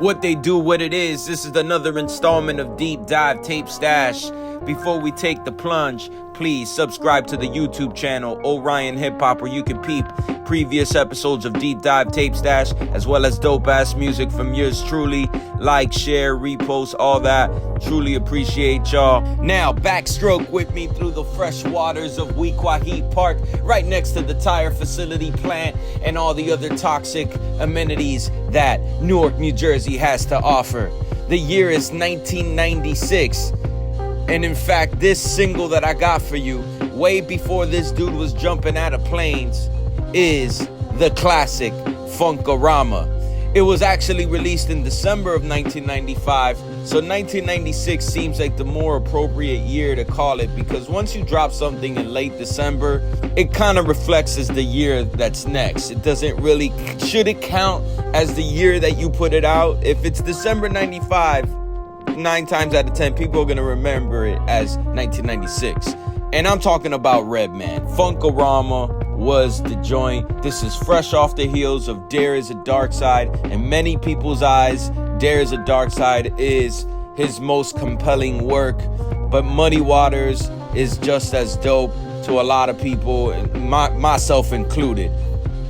What they do, what it is. This is another installment of Deep Dive Tape Stash. Before we take the plunge, please subscribe to the YouTube channel Orion Hip Hop, where you can peep previous episodes of Deep Dive Tape Stash, as well as dope ass music from yours truly. Like, share, repost, all that. Truly appreciate y'all. Now, backstroke with me through the fresh waters of Wequahi Park, right next to the tire facility plant and all the other toxic amenities that Newark, New Jersey has to offer. The year is 1996. And in fact, this single that I got for you, way before this dude was jumping out of planes, is the classic Funkorama. It was actually released in December of 1995, so 1996 seems like the more appropriate year to call it, because once you drop something in late December, it kind of reflects as the year that's next. It doesn't really, should it count as the year that you put it out? If it's December 95, 9 times out of 10, people are going to remember it as 1996. And I'm talking about Redman. Funkorama was the joint. This is fresh off the heels of There Is a Dark Side. In many people's eyes, There Is a Dark Side is his most compelling work. But Muddy Waters is just as dope to a lot of people, myself included.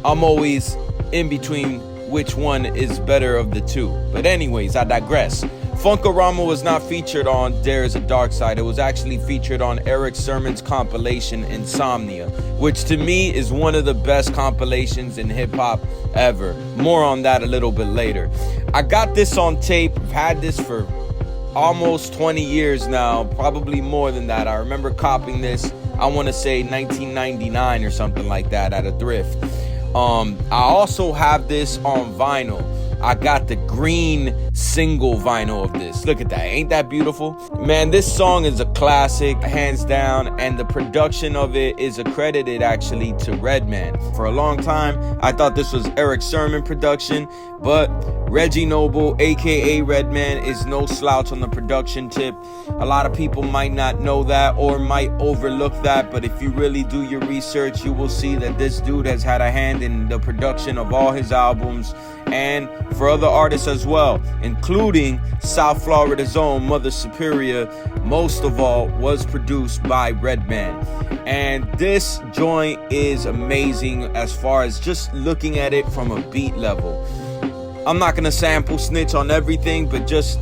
I'm always in between which one is better of the two. But anyways, I digress. Funkorama was not featured on There Is a Dark Side. It was actually featured on Erick Sermon's compilation Insomnia, which to me is one of the best compilations in hip-hop ever. More on that a little bit later. I got this on tape. I've had this for almost 20 years now, probably more than that. I remember copying this, I want to say 1999 or something like that at a thrift. I also have this on vinyl. I got the green single vinyl of this. Look at that. Ain't that beautiful? Man, this song is a classic, hands down, and the production of it is accredited actually to Redman. For a long time, I thought this was Erick Sermon production, but Reggie Noble, aka Redman, is no slouch on the production tip. A lot of people might not know that or might overlook that, but if you really do your research, you will see that this dude has had a hand in the production of all his albums and for other artists as well, including South Florida's own Mother Superior. Most of all was produced by Redman. And this joint is amazing as far as just looking at it from a beat level. I'm not gonna sample snitch on everything, but just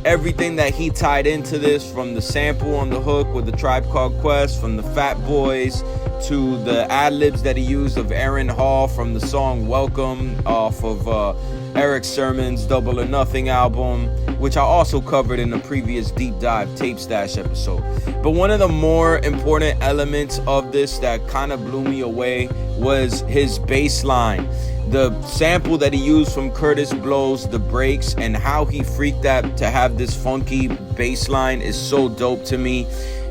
everything that he tied into this, from the sample on the hook with the Tribe Called Quest, from the Fat Boys to the ad-libs that he used of Aaron Hall from the song Welcome off of Erick Sermon's Double or Nothing album, which I also covered in a previous Deep Dive Tape Stash episode. But one of the more important elements of this that kind of blew me away was his bass line. The sample that he used from Curtis Blow's The Breaks and how he freaked that to have this funky bass line is so dope to me.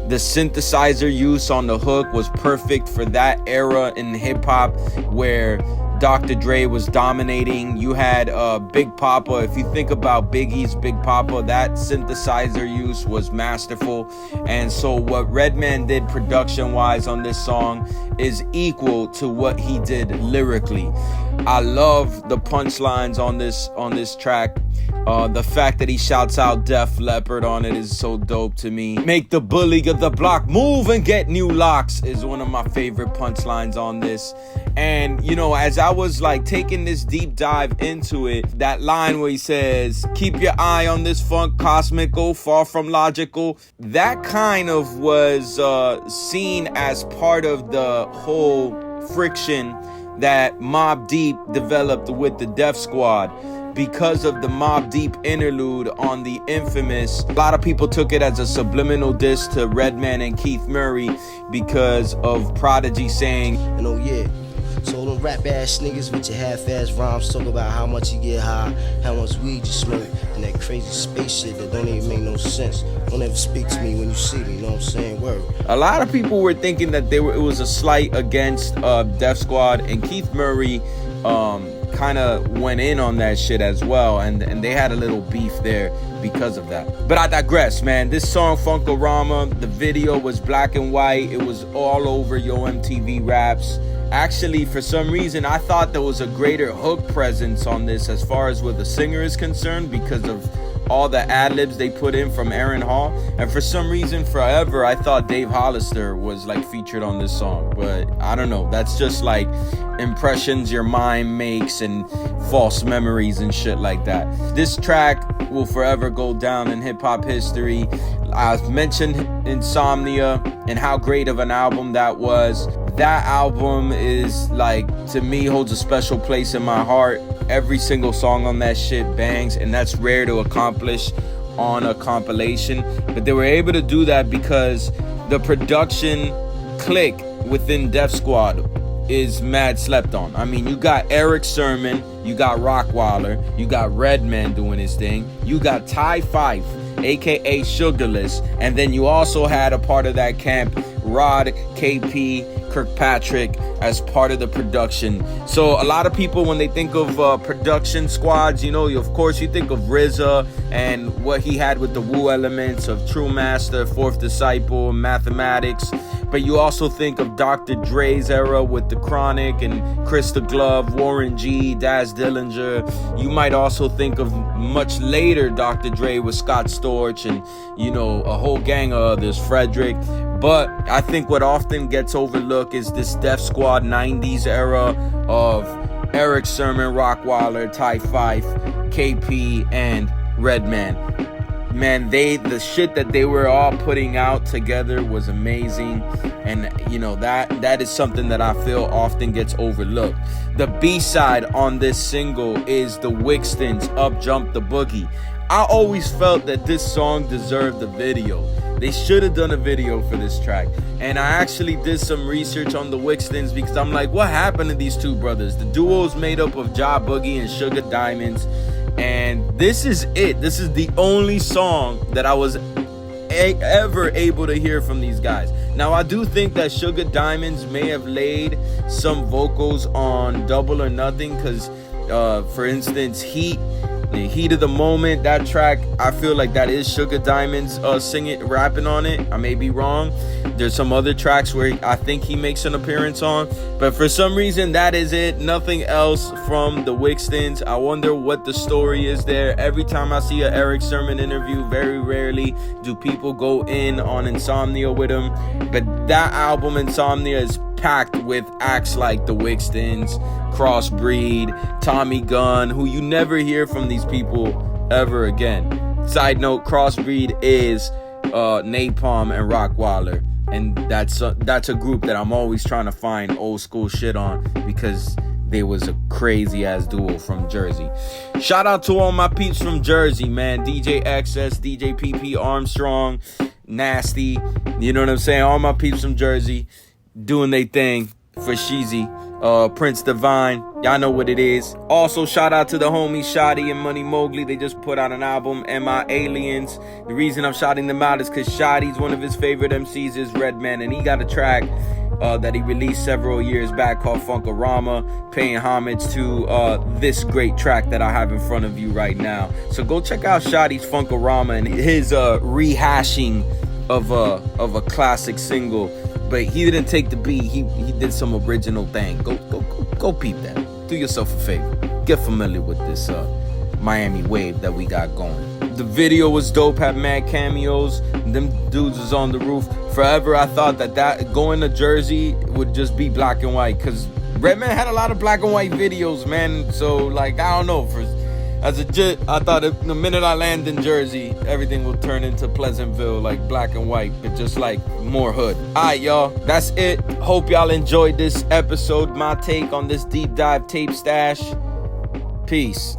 The synthesizer use on the hook was perfect for that era in hip-hop where Dr. Dre was dominating. You had Big Papa. If you think about Biggie's Big Papa, that synthesizer use was masterful. And so what Redman did production-wise on this song is equal to what he did lyrically. I love the punchlines on this track. The fact that he shouts out Def Leppard on it is so dope to me. Make the bully of the block move and get new locks is one of my favorite punchlines on this. And you know, as I was like taking this deep dive into it, that line where he says, keep your eye on this funk cosmical, far from logical, that kind of was seen as part of the whole friction that Mobb Deep developed with the Def Squad. Because of the Mobb Deep interlude on the infamous, a lot of people took it as a subliminal diss to Redman and Keith Murray because of Prodigy saying, and oh yeah, so all them rap ass niggas with your half-ass rhymes talk about how much you get high, how much weed you smoke, and that crazy space shit that don't even make no sense. Don't ever speak to me when you see me, you know what I'm saying? Word. A lot of people were thinking that it was a slight against Def Squad, and Keith Murray kind of went in on that shit as well, and they had a little beef there because of that. But I digress, man. This song Funkorama, the video was black and white. It was all over Yo MTV Raps. Actually, for some reason, I thought there was a greater hook presence on this as far as where the singer is concerned because of all the ad-libs they put in from Aaron Hall. And for some reason, forever, I thought Dave Hollister was like featured on this song. But I don't know. That's just like impressions your mind makes and false memories and shit like that. This track will forever go down in hip-hop history. I've mentioned Insomnia and how great of an album that was. That album is like, to me, holds a special place in my heart. Every single song on that shit bangs, and that's rare to accomplish on a compilation. But they were able to do that because the production clique within Def Squad is mad slept on. I mean, you got Erick Sermon, you got Rockwaller, you got Redman doing his thing, you got Ty Fife, aka Sugarless, and then you also had a part of that camp, Rod, KP, Kirkpatrick, as part of the production. So a lot of people, when they think of production squads, you know, of course you think of RZA and what he had with the Wu elements of True Master, Fourth Disciple, Mathematics. But you also think of Dr. Dre's era with The Chronic and Chris the Glove, Warren G, Daz Dillinger. You might also think of much later Dr. Dre with Scott Storch and, you know, a whole gang of others, Frederick. But I think what often gets overlooked is this Def Squad 90s era of Erick Sermon, Rockwaller, Ty Fife, KP, and Redman. Man, the shit that they were all putting out together was amazing. And, you know, that is something that I feel often gets overlooked. The B-side on this single is the Wixtons' Up Jump the Boogie. I always felt that this song deserved a video. They should have done a video for this track. And I actually did some research on the Wixtons because I'm like, what happened to these two brothers? The duo is made up of Ja Boogie and Sugar Diamonds. And this is it. This is the only song that I was ever able to hear from these guys. Now, I do think that Sugar Diamonds may have laid some vocals on Double or Nothing because, for instance, The Heat of the Moment, that track, I feel like that is Sugar Diamonds rapping on it. I may be wrong. There's some other tracks where I think he makes an appearance on. But for some reason, that is it. Nothing else from the Wixtons. I wonder what the story is there. Every time I see an Erick Sermon interview, very rarely do people go in on Insomnia with him. But that album, Insomnia, is packed with acts like the Wixtons, Crossbreed, Tommy Gunn, who you never hear from these people ever again. Side note, Crossbreed is Napalm and Rockwaller, and that's a group that I'm always trying to find old school shit on because they was a crazy ass duo from Jersey. Shout out to all my peeps from Jersey, man. DJ XS, DJ PP Armstrong, Nasty, you know what I'm saying? All my peeps from Jersey doing they thing for Sheezy. Prince Divine, y'all know what it is. Also, shout out to the homies Shotty and Money Mowgli. They just put out an album, M.I. Aliens. The reason I'm shouting them out is because Shotty's one of his favorite MCs is Redman, and he got a track that he released several years back called Funkorama, paying homage to this great track that I have in front of you right now. So go check out Shotty's Funkorama and his rehashing of a classic single. But he didn't take the beat. He did some original thing. Go peep that. Do yourself a favor. Get familiar with this Miami wave that we got going. The video was dope. Had mad cameos. Them dudes was on the roof. Forever, I thought that going to Jersey would just be black and white. Because Redman had a lot of black and white videos, man. So, like, I don't know. As a jit, I thought the minute I land in Jersey, everything will turn into Pleasantville, like black and white, but just like more hood. Alright, y'all, that's it. Hope y'all enjoyed this episode, my take on this deep dive tape stash. Peace.